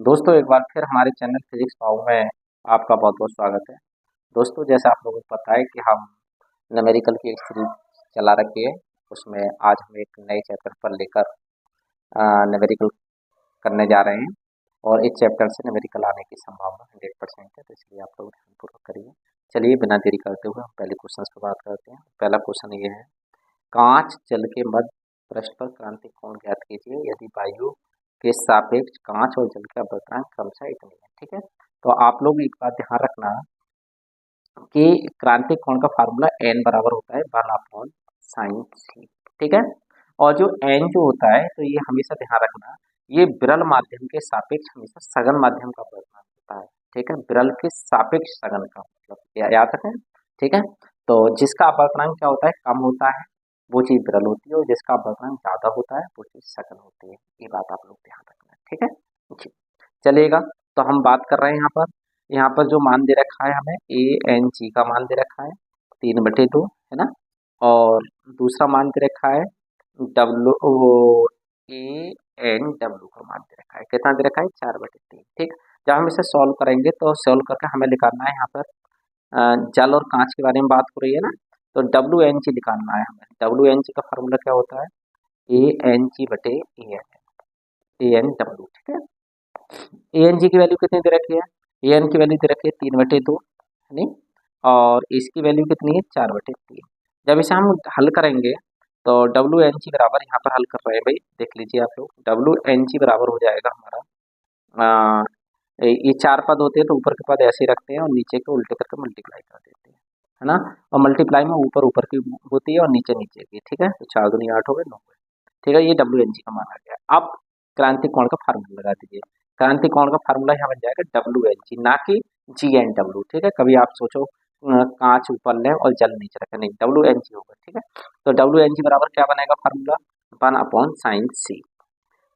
दोस्तों एक बार फिर हमारे चैनल फिजिक्स पाओ में आपका बहुत बहुत स्वागत है। दोस्तों जैसे आप लोगों को पता है कि हम न्यूमेरिकल की एक सीरीज चला रखी है। उसमें आज हम एक नए चैप्टर पर लेकर न्यूमेरिकल करने जा रहे हैं और इस चैप्टर से न्यूमेरिकल आने की संभावना 100% है, तो इसलिए आप लोग ध्यानपूर्वक करिए। चलिए बिना देरी करते हुए हम पहले क्वेश्चन पर बात करते हैं। पहला क्वेश्चन ये है, कांच जल के मध्य पृष्ठ पर क्रांतिक कोण ज्ञात कीजिए यदि वायु के सापेक्ष कांच और जल का अवक्रम क्रमशः इतनी है। ठीक है, तो आप लोग एक बात ध्यान रखना कि क्रांतिक कोण का फार्मूला n बराबर होता है 1/sin c। ठीक है, और जो n जो होता है तो ये हमेशा ध्यान रखना, ये विरल माध्यम के सापेक्ष हमेशा सघन माध्यम का परिमाण होता है। ठीक है, विरल के सापेक्ष सघन का मतलब याद रखें। ठीक है, तो जिसका अपवर्तनांक क्या होता है, कम होता है, वो चीज विरल होती है, और जिसका अपवर्तनांक ज्यादा होता है वो चीज सघन होती है। ये बात आप लोग ध्यान रखना। ठीक है, जी, चलेगा। तो हम बात कर रहे हैं यहाँ पर जो मान दे रखा है हमें ए एन जी का मान दे रखा है 3/2, है ना। और दूसरा मान दे रखा है डब्लू ए एन डब्लू का मान दे रखा है, कितना दे रखा है 4/3। ठीक, जब हम इसे सॉल्व करेंगे तो सॉल्व करके हमें निकालना है यहाँ पर जल और कांच के बारे में बात हो रही है ना, तो डब्ल्यू एन जी निकालना है हमें। डब्ल्यू एन जी का फार्मूला क्या होता है, ए एन जी बटे ए एन डब्ल्यू। ठीक है, ए एन जी की वैल्यू कितनी दे रखी है, ए एन की वैल्यू दे रखी है 3/2, है नहीं, और इसकी वैल्यू कितनी है 4/3। जब इसे हम हल करेंगे तो डब्ल्यू एन जी बराबर, यहाँ पर हल कर रहे हैं भाई, देख लीजिए आप लोग, डब्ल्यू एन जी बराबर हो जाएगा हमारा ये चार पद होते हैं तो ऊपर के पद ऐसे ही रखते हैं और नीचे के उल्टे करके मल्टीप्लाई कर देते हैं, है ना। और मल्टीप्लाई में ऊपर ऊपर की होती है और नीचे नीचे की। ठीक है, तो 4 दूनी 8 हो गए, 9 हुए। ठीक है, ये डब्ल्यू एन जी का मान आ गया। अब क्रांतिक कोण का फार्मूला लगा दीजिए। क्रांतिक कोण का फार्मूला यहाँ बन जाएगा डब्ल्यू एन जी, ना कि जी एन डब्ल्यू। ठीक है, कभी आप सोचो कांच ऊपर लें और जल नीचे रखें, नहीं, डब्ल्यू एन जी होगा। ठीक है, तो डब्ल्यू एन जी बराबर क्या बनेगा फार्मूला, 1/sin c।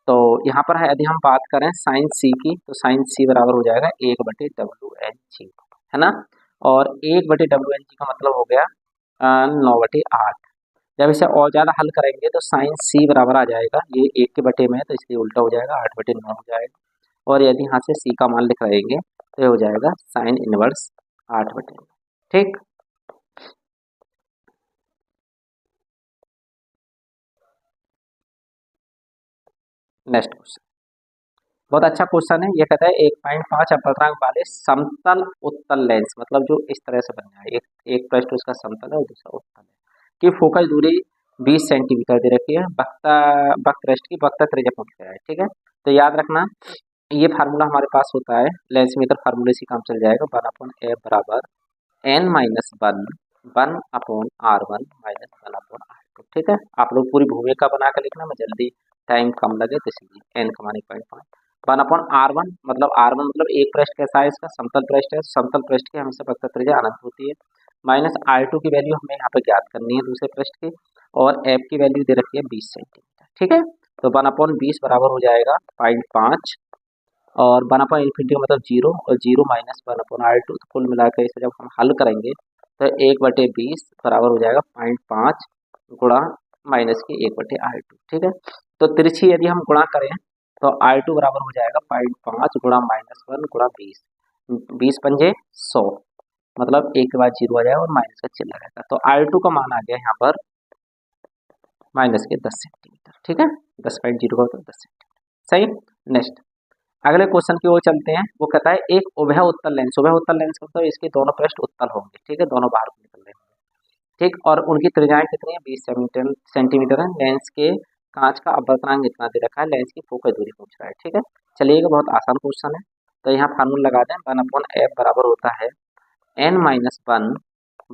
तो यहाँ पर है, यदि हम बात करें साइन सी की, तो साइन सी बराबर हो जाएगा 1/WNG, है ना। और 1/WNG का मतलब हो गया 9/8। जब इसे और ज़्यादा हल करेंगे तो साइन सी बराबर आ जाएगा, ये 1 के बटे में है तो इसलिए उल्टा हो जाएगा, 8/9 हो जाएगा। और यदि यहाँ से सी का मान लिख रहेंगे तो ये हो जाएगा साइन इनवर्स 8/9। ठीक, नेक्स्ट क्वेश्चन बहुत अच्छा क्वेश्चन है। ये कहता है 1.5 अपवर्तनांक वाले समतल उत्तल लेंस, मतलब जो इस तरह से बन जाए, एक पृष्ठ उसका समतल है और दूसरा उत्तल है, कि फोकस दूरी 20 सेंटीमीटर दे रखी है, वक्र पृष्ठ की वक्र त्रिज्या पूछ गया है। ठीक है, तो याद रखना ये फार्मूला हमारे पास होता है लेंस मीटर फार्मूले से काम चल जाएगा, 1/f बराबर n-1 1/r1 - 1/r2। ठीक है, आप लोग पूरी भूमिका बना कर लिखना, मैं जल्दी टाइम कम लगे तो इसलिए n का मान 1.5, 1/r1 मतलब r1 मतलब एक पृष्ठ कैसा है, इसका समतल पृष्ठ है, समतल पृष्ठ की हमेशा वक्र त्रिज्या अनंत होती है, माइनस r2 की वैल्यू हमें यहाँ पे ज्ञात करनी है दूसरे पृष्ठ की, और f की वैल्यू दे रखी है 20 सेंटीमीटर। ठीक है, तो 1/20 बराबर हो जाएगा 0.5, और 1/∞ मतलब 0, और 0 माइनस 1/r2, तो कुल मिलाकर इसे जब हम हल करेंगे तो 1/20 बराबर हो जाएगा 0.5 गुणा माइनस के 1/r2। ठीक है, तो तिरछी यदि हम गुणा करें तो r2 बराबर हो जाएगा 0.5 गुणा -1 गुणा 20, 20 पंजे 100, मतलब एक के बाद 0 आ जाएगा और माइनस का चिन्ह रहेगा, तो r2 का मान आ गया यहाँ पर माइनस के 10 सेंटीमीटर। ठीक है, 10.0 का 10 सेंटीमीटर। सही, नेक्स्ट अगले क्वेश्चन की ओर चलते हैं। वो कहता है एक उभय उत्तल लेंस, उभय उत्तल लेंस का मतलब इसके दोनों पृष्ठ उत्तल होंगे। ठीक है, दोनों बाहर को निकल रहे होंगे। ठीक, और उनकी त्रिज्याएं कितनी है, 20 सेंटीमीटर है। लेंस के कांच का अपवर्तनांक इतना दे रखा है, लेंस की फोकस दूरी पूछ रहा है। ठीक है, चलिएगा, बहुत आसान क्वेश्चन है। तो यहाँ फार्मूला लगा दें, 1/f बराबर होता है n-1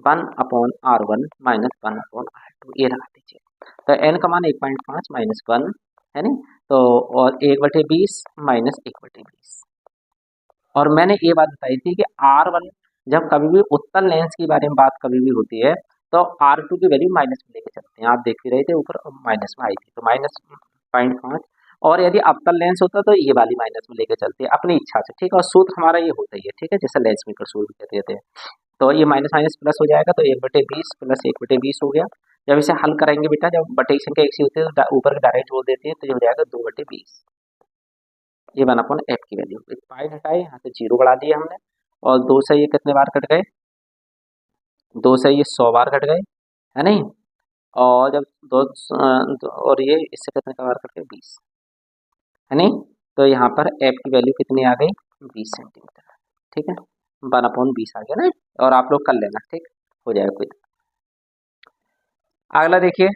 1/r1 - 1/r2, ये लगा दीजिए। तो n का मान 1.5 - 1 है नहीं, तो और 1/20 माइनस 1/20। और मैंने ये बात बताई थी कि R1 जब कभी भी उत्तल लेंस के बारे में बात कभी भी होती है तो R2 की वैल्यू माइनस में लेके चलते हैं। आप देख ही रहे थे ऊपर माइनस में आई थी, तो माइनस 0.5, और यदि अवतल लेंस होता तो ये वाली माइनस में लेके चलते हैं अपनी इच्छा से। ठीक है, और सूत्र हमारा ये होता ही है। ठीक है, जैसे लेंस मेकर सूत्र कहते थे, तो ये माइनस माइनस प्लस हो जाएगा, तो 1/20 प्लस 1/20 हो गया। जब इसे हल करेंगे बेटा, जब बटे की संख्या एक सी होती है तो ऊपर के डायरेक्ट जोड़ देते हैं, तो ये हो जाएगा 2/20। ये 1/f की वैल्यू, एक पॉइंट हटाए यहाँ से 0 बढ़ा दिए हमने, और 2 से ये कितने बार कट गए, 2 से ये 100 बार कट गए, है नहीं। और जब और ये इससे कितने बार कट गए, 20, है नहीं। तो यहाँ पर एफ की वैल्यू कितनी आ गई, 20 सेंटीमीटर। ठीक है, 1/20 आ गया ना। और आप लोग कर लेना, ठीक हो जाएगा कोई। अगला देखिए,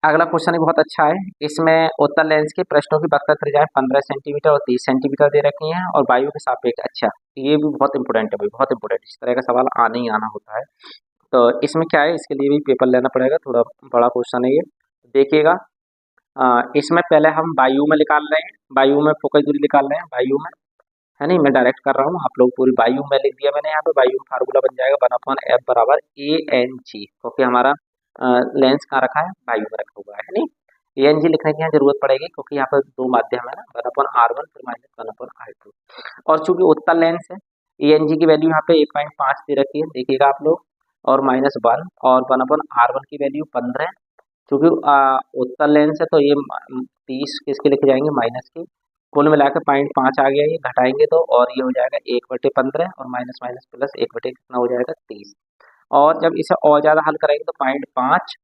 अगला क्वेश्चन भी बहुत अच्छा है। इसमें उत्तल लेंस के प्रश्नों की वक्रता त्रिज्याएं 15 सेंटीमीटर और 30 सेंटीमीटर दे रखी हैं, और वायु के सापेक्ष, अच्छा ये भी बहुत इंपॉर्टेंट है भाई, बहुत इंपॉर्टेंट, इस तरह का सवाल आने ही आना होता है। तो इसमें क्या है, इसके लिए भी पेपर लेना पड़ेगा, थोड़ा बड़ा क्वेश्चन है ये। देखिएगा, इसमें पहले हम वायु में निकाल रहे हैं, वायु में फोकस दूरी निकाल रहे हैं, वायु में, है नहीं। मैं डायरेक्ट कर रहा हूँ, आप लोग पूरी वायु में लिख दिया मैंने यहाँ पे। वायु में फार्मूला बन जाएगा 1/f बराबर ANG, क्योंकि हमारा लेंस कहाँ रखा है, वायु में रखा हुआ है नहीं। ANG लिखने की यहाँ जरूरत पड़ेगी, क्योंकि यहाँ पर दो माध्यम है ना, 1/R1 फिर माइनस 1/R2। और चूंकि उत्तल लेंस है, ANG की वैल्यू यहाँ पे 1.5 दे रखी है, देखिएगा आप लोग, और -1, और 1/R1 की वैल्यू 15। चूंकि उत्तल लेंस है तो ये 30 किसके लिखे जाएंगे, माइनस के। कुल मिला के 0.5 आ गया, ये घटाएंगे तो, और ये हो जाएगा 1/15, और माइनस माइनस प्लस 1 कितना हो जाएगा, 30। और जब इसे और ज़्यादा हल करेंगे तो 0.5,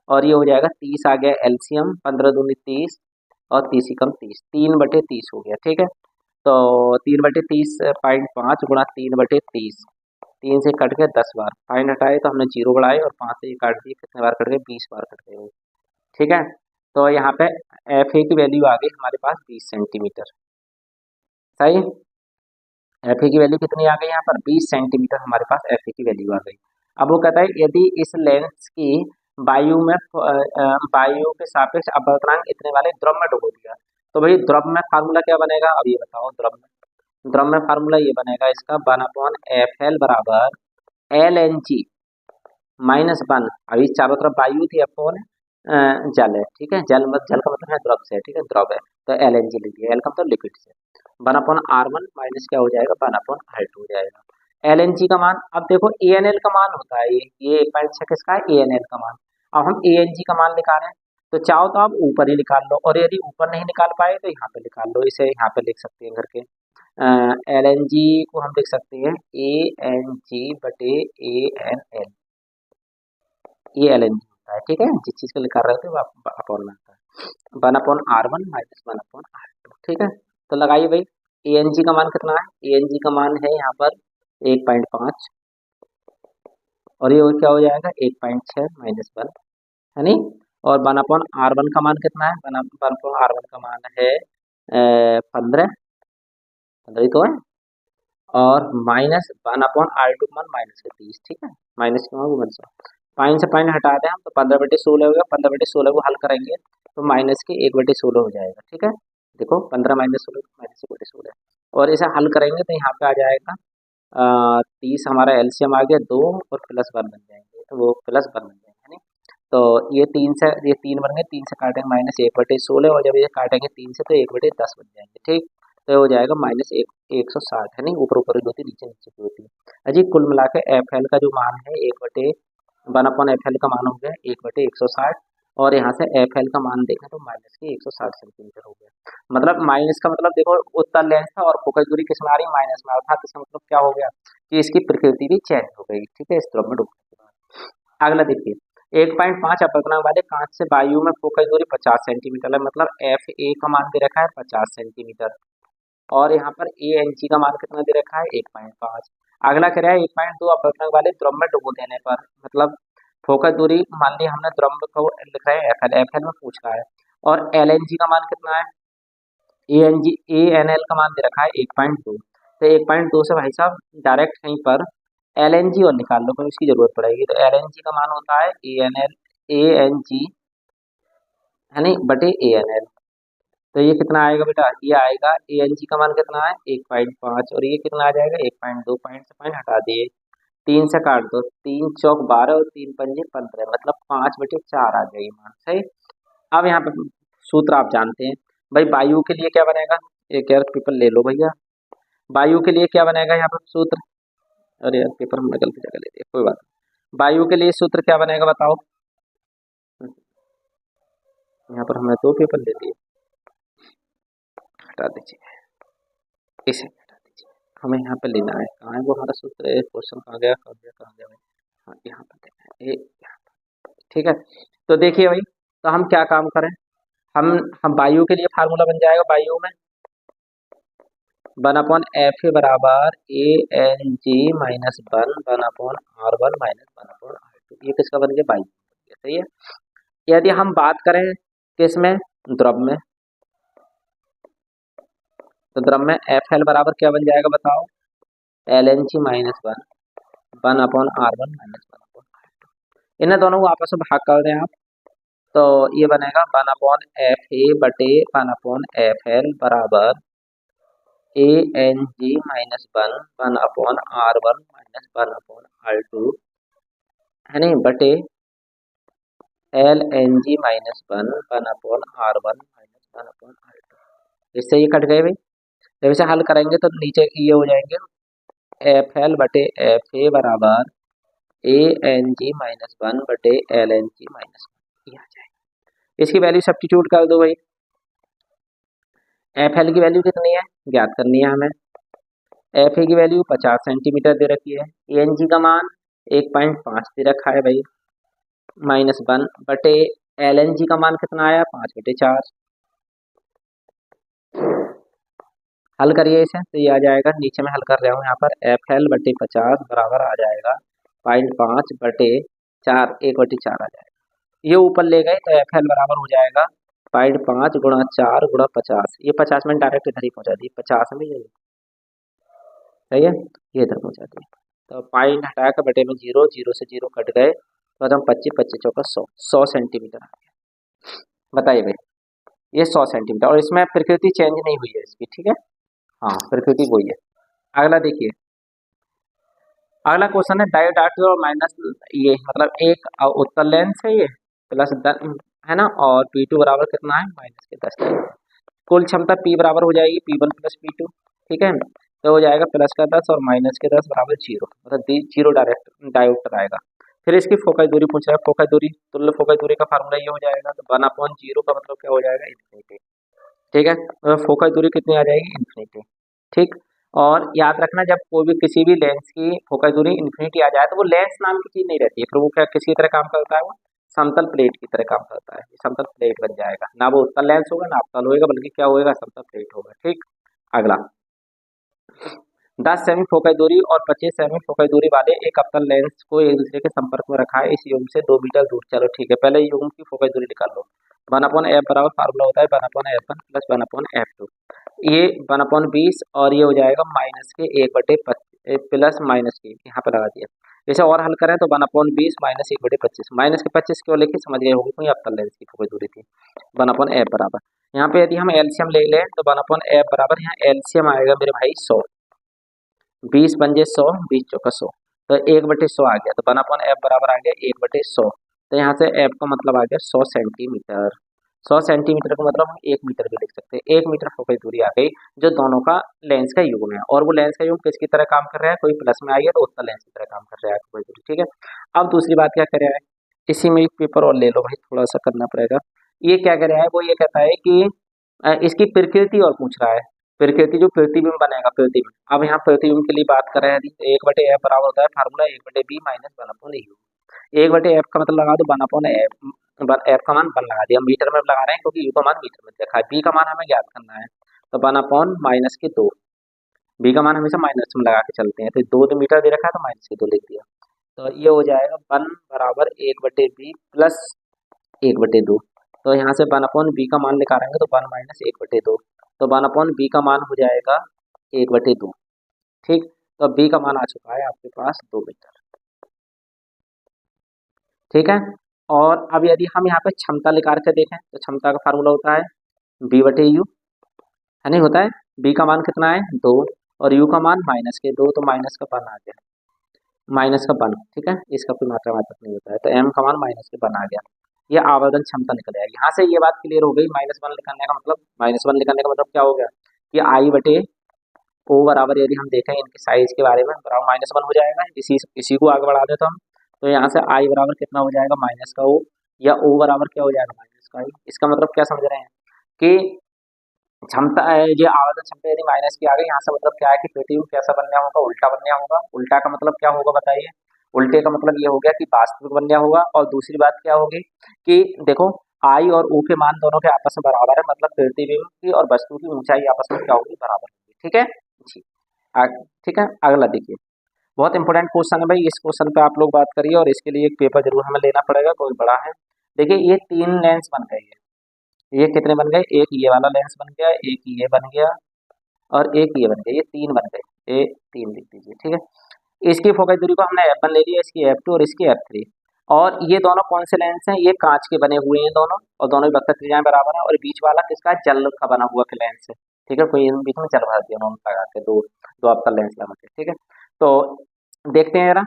और ये हो जाएगा 30 आ गया एलसीएम, 15 दूनी 30, और 30 ही कम 30, 3/30 हो गया। ठीक है, तो 3/30 0.5 गुणा 3/30, 3 से कट के 10 बार, फाइन हटाए तो हमने 0 बढ़ाए, और 5 से ये काट दिए, कितने बार कट गए, 20 बार कट गए। ठीक है, तो यहाँ पे एफ ए की वैल्यू आ गई हमारे पास 20 सेंटीमीटर। सही, एफ ए की वैल्यू कितनी आ गई यहाँ पर, 20 सेंटीमीटर हमारे पास एफ ए की वैल्यू आ गई। अब वो कहता है यदि इस लेंस की वायु में वायु के सापेक्ष अपवर्तनांक इतने वाले द्रव में डुबो दिया, तो भाई द्रव में फार्मूला क्या बनेगा, अब ये बताओ। द्रव में फार्मूला ये बनेगा इसका, 1/FL बराबर LNG -1। अभी चारों तरफ वायु थी, अपॉन जल है, ठीक है। जल का मतलब है द्रव से, ठीक है, द्रव है, तो LNG लिख दिया, एल का मतलब लिक्विड से। 1/R1 माइनस क्या हो जाएगा, 1/R2 हो जाएगा। LNG का मान, अब देखो ANL का मान होता है ये 1.6 किसका है, ANL का मान। अब हम ANG का मान निकाल रहे हैं, तो चाहो तो आप ऊपर ही निकाल लो, और यदि ऊपर नहीं निकाल पाए तो यहाँ पे निकाल लो, इसे यहाँ पे लिख सकते हैं करके। LNG को हम लिख सकते हैं ANG/ANL, ये LNG होता है, ठीक है। जिस चीज़ के लिए कर रहे थे वो अपॉन में आता है, 1/R1 माइनस 1/R2, ठीक है। तो लगाइए भाई, ANG का मान कितना है, ANG का मान है यहाँ पर 1.5, और ये क्या हो जाएगा, 1.6 -1, है नहीं। और 1/R1 का मान कितना है, 1/R1 का मान है 15, 15 ही तो है, और माइनस 1/R2 का मान -30, ठीक है। माइनस क्यों है वो मनसा, पाइन से पाइन हटा दें हम, तो 15/16 हो गया, 15/16 को हल करेंगे तो माइनस के 1/16 हो जाएगा, ठीक है। देखो 15 -16 -1/16, और इसे हल करेंगे तो यहाँ पे आ जाएगा 30, हमारा एलसीएम आ गया 2, और +1 बन जाएंगे, तो वो +1 बन जाएंगे, नहीं। तो ये 3 बन गए, 3 से काटेंगे -1/16, और जब ये काटेंगे 3 से तो 1/10 बन जाएंगे, ठीक। तो ये हो जाएगा -160, है नहीं, ऊपर ऊपर की होती है, नीचे नीचे की होती है। अजी कुल मिला के एफ एल का जो मान है 1/1/FL का मान हो गया 1/160, और यहाँ से FL का मान देखें तो माइनस के 160 सेंटीमीटर हो गया। मतलब माइनस का मतलब देखो, उत्तल लेंस था और फोकस दूरी किस में आ रही, माइनस में, अर्थात इसका मतलब क्या हो गया कि इसकी प्रकृति भी चेंज हो गई, ठीक है, इस द्रव में डूबने के बाद। अगला देखिए, 1.5 अपवर्तनांक वाले कांच से वायु में फोकस दूरी 50 सेंटीमीटर है, मतलब FA का मान दे रखा है 50 सेंटीमीटर, और यहाँ पर ANG का मान कितना दे रखा है, 1.5। अगला कह रहा है 1.2 अपवर्तनांक वाले द्रव में डुबो देने पर, मतलब फोकस दूरी मान ली हमने द्रव को लिख रहे हैं FL में पूछ रहा है, और LNG का मान कितना है, ANL का मान दे रखा है 1.2। तो 1.2 से भाई साहब डायरेक्ट कहीं पर LNG और निकाल लो, फिर उसकी जरूरत पड़ेगी। तो LNG का मान होता है ANG, है नहीं, बटे ANL। तो ये कितना आएगा बेटा, ये आएगा ANG का मान कितना है 1.5, और ये कितना आ जाएगा 1.2, पॉइंट से पॉइंट हटा दिए, 3 से काट दो, 3 चौक 12 और 3 पंजे 15, मतलब 5/4 आ गया ये मान, सही। अब यहाँ पे सूत्र आप जानते हैं भाई, वायु के लिए क्या बनेगा, एक यार पेपर ले लो भैया, वायु के लिए क्या बनेगा यहाँ पर सूत्र, अरे यार पेपर हमने गलती जगह ले दिया, कोई बात नहीं। वायु के लिए सूत्र क्या बनेगा बताओ, यहाँ पर हमने 2 पेपर ले लिए। हटा दीजिए, इसे हटा दीजिए। हमें यहाँ पे लेना है, कहाँ है वो हमारा सूत्र, क्वेश्चन कहाँ गया कहाँ गया कहाँ गया भाई, हाँ यहाँ पर देना है, यहाँ पर। ठीक है, तो देखिए भाई, तो हम क्या काम करें, हम वायु के लिए फार्मूला बन जाएगा, वायु में 1/Fa बराबर ANG-1 1/R1 1/R2। ये किसका बन गया, वायु। सही है। यदि हम बात करें किसमें, द्रव में, तो द्रव में FL बराबर क्या बन जाएगा बताओ, LNG-1 1/R1 1/R2। इन्हें दोनों को आपस में भाग कर दें आप, तो ये बनेगा 1/FA बटे 1/FL बराबर ANG-1 1/R1 1/R2 है नहीं, बटे LNG-1 1/R1 1/R2। इससे ये कट गए भाई, जब इसे हल करेंगे तो नीचे ये हो जाएंगे FL बटे FA बराबर ANG-1 बटे LNG-1, ये आ जाएगा। इसकी वैल्यू सब्स्टिट्यूट कर दो भाई। FL की वैल्यू कितनी है ज्ञात करनी है हमें, FA की वैल्यू 50 सेंटीमीटर दे रखी है, ANG का मान 1.5 दे रखा है भाई, -1 बटे LNG का मान कितना आया 5/4। हल करिए इसे, तो ये आ जाएगा, नीचे में हल कर रहा हूँ यहाँ पर, FL बटे 50 बराबर आ जाएगा 0.5/4, 1/4 आ जाएगा। ये ऊपर ले गए तो FL बराबर हो जाएगा 0.5 गुणा 4 गुणा 50। ये 50 में डायरेक्ट इधर ही पहुँचा दी, 50 में ये सही है, ये इधर पहुँचा दी। तो पॉइंट हटा कर बटे में 0, 0 से 0 कट गए, तो हम 25 25 चौका 100 सेंटीमीटर आ गया। बताइए भाई, ये 100 सेंटीमीटर, और इसमें प्रकृति चेंज नहीं हुई है इसकी, ठीक है, हाँ प्रकृति वही है। अगला देखिए, अगला क्वेश्चन है डायोडाक्टिल और माइनस, ये मतलब एक उत्तल लेंस है ये, प्लस है ना, और P2 बराबर कितना है -10। कुल क्षमता P बराबर हो जाएगी P1 प्लस P2, ठीक है, तो हो जाएगा प्लस का 10 और माइनस के 10 बराबर 0, मतलब 0 डायरेक्ट डायोप्टर आएगा। फिर इसकी फोकस दूरी पूछ रहा है, फोकस दूरी, तुल्य फोकस दूरी का फार्मूला ये हो जाएगा, तो 1/0 का मतलब क्या हो जाएगा, इन्फिनिटी। ठीक है, तो फोकस दूरी कितनी आ जाएगी, इन्फिनिटी। ठीक, और याद रखना, जब कोई भी किसी भी लेंस की फोकस दूरी इन्फिनिटी आ जाए तो वो लेंस नाम की चीज नहीं रहती है, फिर वो क्या किसी तरह काम करता है, वो समतल प्लेट की तरह काम करता है, समतल प्लेट बन जाएगा, ना वो उत्तल लेंस होगा ना अवतल होगा, बल्कि क्या होगा, समतल प्लेट होगा। ठीक, अगला 10 सेमी फोकस दूरी और 25 सेमी फोकस दूरी वाले एक अवतल लेंस को एक दूसरे के संपर्क में रखा है इस युग्म से 2 मीटर दूर। चलो ठीक है, पहले युग्म की फोकस दूरी निकाल लो। 1/f बराबर फार्मूला होता है 1/f1 प्लस 1/f2, ये 1/20 और ये हो जाएगा माइनस के 1/25 प्लस माइनस के, यहाँ पे लगा दिया। इसे और हल करें तो 1/20 माइनस 1/25, माइनस के 25 क्यों लेके समझ गए होंगे, कोई अवतल लेंस की फोकस दूरी थी। 1/f बराबर, यहाँ पे यदि हम एलसीएम ले लें तो 1/f बराबर, यहाँ एलसीएम आएगा मेरे भाई 100, 20 पंजे 100, 20 चौका 100, तो 1/100 आ गया, तो 1/f बराबर आ गया 1/100। तो यहाँ से f का मतलब आ गया 100 सेंटीमीटर। 100 सेंटीमीटर का मतलब हम 1 मीटर भी लिख सकते हैं, 1 मीटर फोकस दूरी आ गई, जो दोनों का लेंस का युग्म है, और वो लेंस का युग्म किसकी तरह काम कर रहा है, कोई प्लस में आई है तो उत्तल लेंस की तरह काम कर रहा है फोकस दूरी। ठीक है, अब दूसरी बात क्या कर रहा है, इसी में एक पेपर और ले लो भाई, थोड़ा सा करना पड़ेगा। ये क्या कर रहा है, वो ये कहता है कि इसकी प्रकृति और पूछ रहा है, प्रकृति जो प्रतिबिंब बनेगा प्रतिबिंब। अब यहाँ प्रतिबिंब के लिए बात कर रहे हैं, 1/f बराबर होता है formula 1/b minus 1/u। 1/f का मतलब लगा दो 1/f, f का मान 1 लगा दिया, मीटर में लगा रहे हैं क्योंकि u का मान मीटर में देखा है, b का मान हमें ज्ञात करना है, तो 1/-2, b का मान हमेशा माइनस में लगा के चलते हैं, तो 2 मीटर दे रखा है तो -2 लिख दिया, तो ये हो जाएगा 1 बराबर 1/b प्लस 1/2। तो यहाँ से 1/b का मान निकालेंगे तो 1 माइनस 1/2, तो 1/b का मान हो जाएगा 1/2। ठीक, तो b का मान आ चुका है आपके पास 2 मीटर। ठीक है, और अब यदि हम यहाँ पे क्षमता निकाल के देखें तो क्षमता का फार्मूला होता है b/u, है नहीं, होता है, b का मान कितना है 2 और u का मान -2, तो माइनस का 1 आ गया, माइनस का 1। ठीक है, इसका कोई मात्रा मात्रक नहीं होता है, तो m का मान -1 आ गया, ये आवर्धन क्षमता निकल आएगी। यहाँ से ये बात क्लियर हो गई, -1 निकालने का मतलब, -1 निकालने का मतलब क्या हो गया कि I/O बराबर, यदि हम देखें इनके साइज के बारे में, बराबर -1 हो जाएगा। इसी को आगे बढ़ा देता हम, तो यहाँ से I बराबर कितना हो जाएगा माइनस का O, या O बराबर क्या हो जाएगा माइनस का I। इसका मतलब क्या समझ रहे हैं कि क्षमता ये आवर्धन क्षमता यदि माइनस की आ गई, यहाँ से मतलब क्या है कि प्रतिबिंब कैसा बन गया होगा, उल्टा बन गया होगा। उल्टा का मतलब क्या होगा बताइए? उल्टे का मतलब ये हो गया कि वास्तविक बन गया होगा। और दूसरी बात क्या होगी कि देखो आई और ऊ के मान दोनों के आपस में बराबर है, मतलब प्रतिबिंब की और वस्तु की ऊंचाई आपस में क्या होगी, बराबर होगी। ठीक है जी। ठीक है, अगला देखिए, बहुत इंपॉर्टेंट क्वेश्चन है भाई, इस क्वेश्चन पे आप लोग बात करिए और इसके लिए एक पेपर जरूर हमें लेना पड़ेगा, कोई बड़ा है। देखिए ये तीन लेंस बन गए हैं, ये कितने बन गए, एक ये वाला लेंस बन गया, एक ये बन गया और एक ये बन गया, ये तीन बन गए, ये तीन लिख दीजिए। ठीक है, इसकी फोकस दूरी को हमने F1 ले लिया, इसकी F2 और इसकी F3। और ये दोनों कौन से लेंस हैं, ये कांच के बने हुए हैं दोनों, और दोनों की वक्रता त्रिज्याएं बराबर है। और बीच वाला किसका है, जल का बना हुआ लेंस है। ठीक है, कोई बीच में जल भर दिया उन्होंने लगा के, दो दो अवतल लेंस लगा के। ठीक है, तो देखते हैं जरा,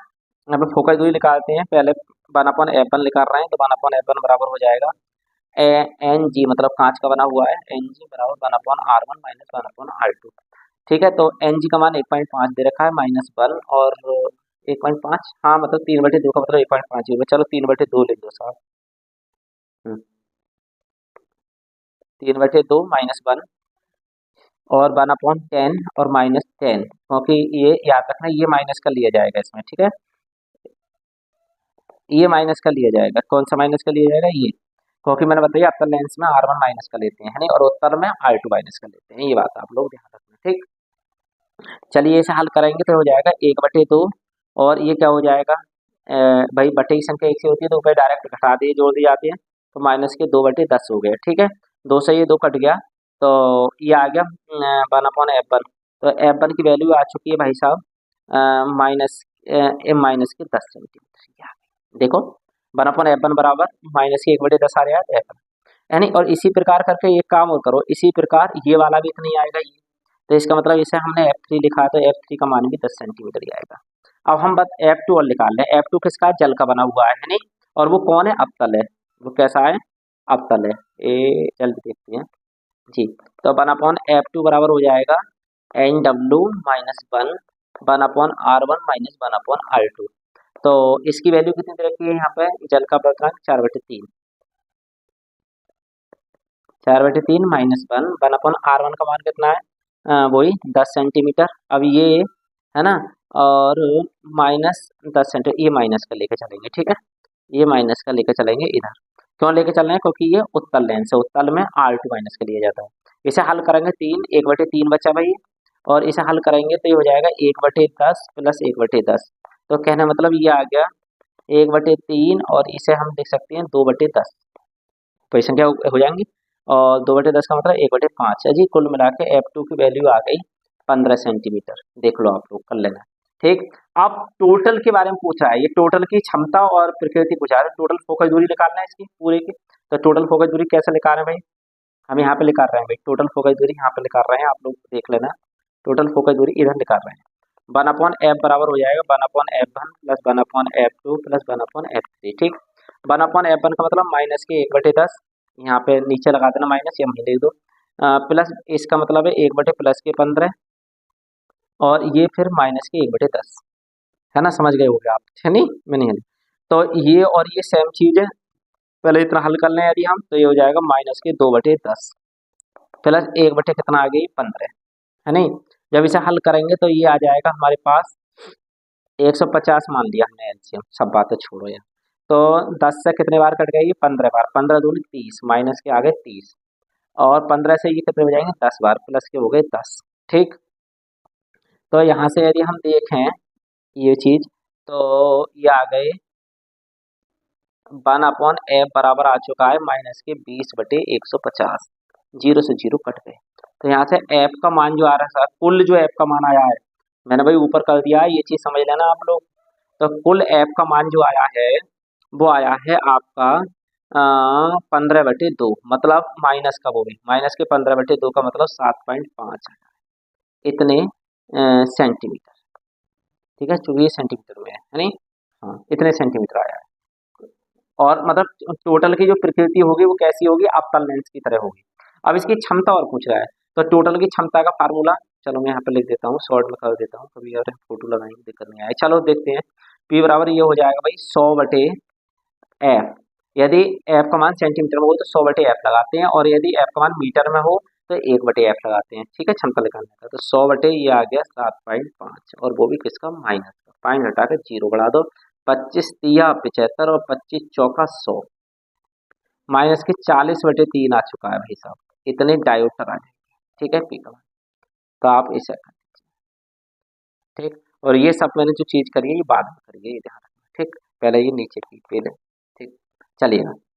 यहाँ पे फोकस दूरी निकालते हैं। पहले 1/F1 निकाल रहे हैं, तो 1/F1 बराबर हो जाएगा एन जी, मतलब कांच का बना हुआ है, एन जी बराबर 1/R1 माइनस 1/R2। ठीक है, तो एन जी का मान 1.5 दे रखा है, -1 और 1.5, हाँ मतलब 3/2 का मतलब 1.5 होगा। चलो 3/2 लिख दो साहब। 3/2 -1 और 1/10 और -10, क्योंकि ये याद रखना ये माइनस का लिया जाएगा इसमें। ठीक है, ये माइनस का लिया जाएगा, कौन सा माइनस का लिया जाएगा, ये, क्योंकि मैंने बताया अवतल लेंस में R1 माइनस का लेते हैं, है नहीं, और उत्तल में R2 माइनस का लेते हैं, ये बात आप लोग ध्यान रखना। ठीक, चलिए इसे हल करेंगे तो हो जाएगा 1/2 और ये क्या हो जाएगा, भाई बटे की संख्या एक से होती है तो ऊपर डायरेक्ट घटा दिए, जोड़ दिए जाते हैं, तो माइनस के 2/10 हो गए। ठीक है, दो से ये दो कट गया, तो ये आ गया 1/F1। तो F1 की वैल्यू आ चुकी है भाई साहब माइनस -10 सेंटीमीटर। देखो 1/F1 बराबर माइनस के 1/10 आ रहा है F1, यानी। और इसी प्रकार करके एक काम और करो, इसी प्रकार ये वाला भी इतना ही आएगा ये, तो इसका मतलब इसे हमने F3 लिखा है, तो F3 का मान भी 10 सेंटीमीटर ही आएगा। अब हम बस F2 और निकाल लें। F2 किसका है, जल का बना हुआ है नहीं, और वो कौन है, अवतल है। वो कैसा है, अवतल है। ए जल्दी देखते हैं जी। तो 1/F2 बराबर हो जाएगा NW -1 1/R1 -1/R2। तो इसकी वैल्यू कितनी दे रखी है यहाँ पे, जल का अपवर्तनांक 4/3, 4/3 -1 1/R1 का मान कितना है, वही 10 सेंटीमीटर। अब ये है ना, और -10 सेंटीमीटर, ये माइनस का लेके चलेंगे। ठीक है, ये माइनस का लेके चलेंगे इधर, क्यों लेके चल रहे हैं, क्योंकि ये उत्तल लेंस है, उत्तल में R2 माइनस का लिया जाता है। इसे हल करेंगे 1/3 बचा भाई, और इसे हल करेंगे तो ये हो जाएगा 1/10 प्लस 1/10। तो कहने का मतलब ये आ गया 1/3, और इसे हम देख सकते हैं 2/10, तो ये संख्या हो जाएंगी, और 2/10 का मतलब 1/5 है जी। कुल मिला के F2 की वैल्यू आ गई 15 सेंटीमीटर। देख लो आप लोग कर लेना। ठीक, अब टोटल के बारे में पूछा है, ये टोटल की क्षमता और प्रकृति पूछा है, टोटल फोकस दूरी निकालना है इसकी पूरे की। तो टोटल फोकस दूरी कैसे निकाल रहे हैं भाई, हम यहाँ पे निकाल रहे हैं भाई, टोटल फोकस दूरी यहाँ पे निकाल रहे हैं, आप लोग देख लेना। टोटल फोकस दूरी इधर निकाल रहे हैं, 1/F बराबर हो जाएगा 1/F1 plus 1/F2 plus 1/F3। ठीक, 1/F1 का मतलब माइनस के 1/10, यहाँ पे नीचे लगा देना माइनस, या वहीं लिख दो, प्लस इसका मतलब है 1/प्लस के 15, और ये फिर माइनस के 1/10, है ना, समझ गए होगे आप, है नहीं, मैं नहीं। तो ये और ये सेम चीज है, पहले इतना हल कर लें यदि हम, तो ये हो जाएगा माइनस के 2/10 प्लस 1/ कितना आ गई 15, है नहीं। जब इसे हल करेंगे तो ये आ जाएगा हमारे पास 150, मान लिया हमने एलसीएम, सब बातें छोड़ो यार। तो 10 से कितने बार कट गई, 15 बार, 15 दूनी 30, माइनस के आगे 30, और 15 से ये कितने हो जाएंगे 10 बार, प्लस के हो गए 10। ठीक, तो यहाँ से यदि हम देखें ये चीज, तो ये आ गए 1/F बराबर आ चुका है माइनस के 20/150, जीरो से जीरो कट गए। तो यहाँ से F का मान जो आ रहा है, कुल जो F का मान आया है, मैंने भाई ऊपर कर दिया है, ये चीज समझ लेना आप लोग। तो कुल F का मान जो आया है, वो आया है आपका 15/2, मतलब माइनस का, वो भी माइनस के 15/2 का मतलब 7.5 इतने सेंटीमीटर। ठीक है, चूंकि ये सेंटीमीटर में है नहीं, हाँ इतने सेंटीमीटर आया है। और मतलब टोटल की जो प्रकृति होगी वो कैसी होगी, अवतल लेंस की तरह होगी। अब इसकी क्षमता और पूछ रहा है, तो टोटल की क्षमता का फार्मूला, चलो मैं यहाँ पे लिख देता हूँ, शॉर्ट में कर देता हूँ, कभी और फोटो लगाएंगे दिक्कत नहीं आए। चलो देखते हैं, P बराबर ये हो जाएगा भाई 100/F। यदि F का मान सेंटीमीटर में हो तो 100/F लगाते हैं, और यदि F का मान मीटर में हो तो 1/f लगाते हैं, ठीक है, क्षमता निकालने का। तो 100 ये आ गया 7.5, और वो भी किसका, माइनस का। 5 हटा के 0 बढ़ा दो, 25 तिया 75 और 25 चौका 100, माइनस के 40/3 आ चुका है भाई साहब। इतने डायोटर आ जाएंगे, ठीक है, पी का मान। तो आप इसे कर दीजिए, ठीक। और ये सब मैंने जो चीज़ करी है ये बाद में करी है, ये ध्यान रखना, ठीक। पहले ये नीचे की पहले, ठीक। चलिए।